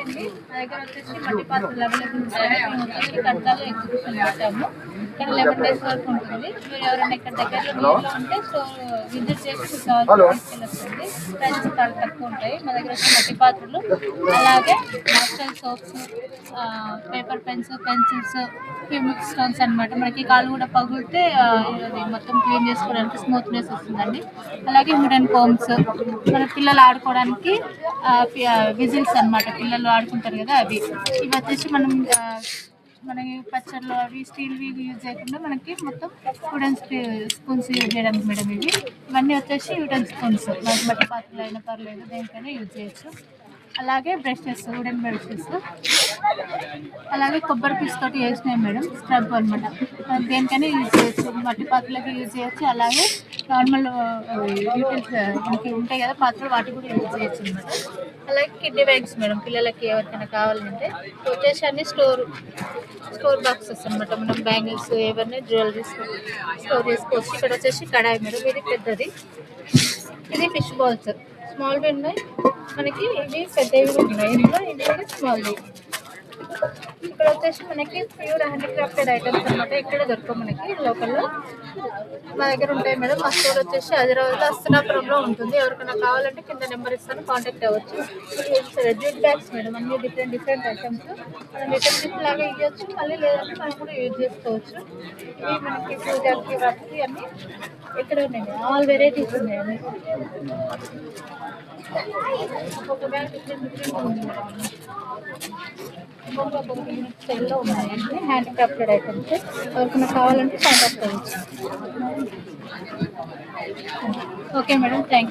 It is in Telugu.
అండి మా దగ్గర వచ్చేసి మట్టి పాత్రలు అవైలబుల్ ఉంటాయి. మేము వచ్చేసి కడతాలో ఎగ్జిబిషన్ పెట్టాము. ఇక్కడ 11 days వరకు ఉంటుంది. మీరు ఎవరైనా ఇక్కడ దగ్గరలో నియర్లో ఉంటే విజిట్ చేసి మీకు తీసుకెళ్ళొచ్చండి. ప్రైజెస్ చాలా తక్కువ ఉంటాయి. మా దగ్గర వచ్చి మట్టి పాత్రలు, అలాగే natural soaps, paper pens, pencils, క్యూమిక్ స్టోన్స్ అనమాట. మనకి కాళ్ళు కూడా పగులితే అది మొత్తం క్లీన్ చేసుకోవడానికి స్మూత్నెస్ వస్తుందండి. అలాగే వుడెన్ కోమ్స్, మన పిల్లలు ఆడుకోవడానికి విజిల్స్ అనమాట, పిల్లలు ఆడుకుంటారు కదా అవి. ఇవి వచ్చేసి మనకి పచ్చళ్ళు అవి స్టీల్వి యూజ్ చేయకుండా మనకి మొత్తం వుడెన్ స్పూన్స్ యూజ్ చేయడానికి మేడం. ఇవన్నీ వచ్చేసి వుడెన్ స్పూన్స్, మనకి మట్టి పాత్రలు అయినా పర్లేదు, దేనికైనా యూజ్ చేయొచ్చు. అలాగే బ్రషెస్, వుడెన్ బ్రషెస్, అలాగే కొబ్బరి పీస్ తోటి వేసినాయి మేడం, స్క్రబ్ అనమాట. దేనికైనా యూజ్ చేయొచ్చు, మట్టి పాత్రలకి యూజ్ చేయొచ్చు. అలాగే నార్మల్ మనకి ఉంటాయి కదా పాత్రలు, వాటికి కూడా యూజ్ చేయొచ్చు అనమాట. అలాగే కిడ్నీ బ్యాగ్స్ మేడం, పిల్లలకి ఎవరికైనా కావాలంటే వచ్చేసి అన్ని స్టోర్ బాక్సెస్ అనమాట. మనం బ్యాంగిల్స్ ఏవన్నీ జ్యువెలరీస్ స్టోర్ చేసుకోవచ్చు. ఇక్కడ వచ్చేసి కడాయి మేడం, ఇది పెద్దది. ఇది ఫిష్ బాల్స్, స్మాల్వి ఉన్నాయి మనకి, ఇవి పెద్దవి ఉన్నాయి. ఇందులో ఇది కూడా స్మాల్వి. ఇక్కడ వచ్చేసి మనకి ప్యూర్ హ్యాండిక్రాఫ్టెడ్ ఐటమ్స్ అనమాట. ఇక్కడ దొరకవు మనకి లోకల్లో, మా దగ్గర ఉంటాయి మేడం. మా స్టోర్ వచ్చేసి హైదరాబాద్లో అస్తనాపురంలో ఉంటుంది. ఎవరికైనా కావాలంటే కింద నెంబర్ ఇస్తాను, కాంటాక్ట్ అవ్వచ్చు. జూట్ బ్యాగ్స్ మేడం, అన్ని డిఫరెంట్ ఐటమ్స్. మనం రిటర్న్ గిఫ్ట్ లాగా ఇవ్వచ్చు, మళ్ళీ లేదంటే మనం కూడా యూజ్ చేసుకోవచ్చు. ఇవి మనకి పూజకి వాటికి అన్నీ ఇక్కడ ఉన్నాయి, ఆల్ వెరైటీస్ ఉన్నాయి. ఒక్కొక్క బ్యాగ్ డిఫరెంట్ ఉంది మేడం. స్టైల్లో ఉన్నాయండి హ్యాండిక్రాఫ్టెడ్ ఐటమ్స్. ఎవరికైనా కావాలంటే కాంటాక్ట్ అవ్వచ్చు. Okay madam, thank you.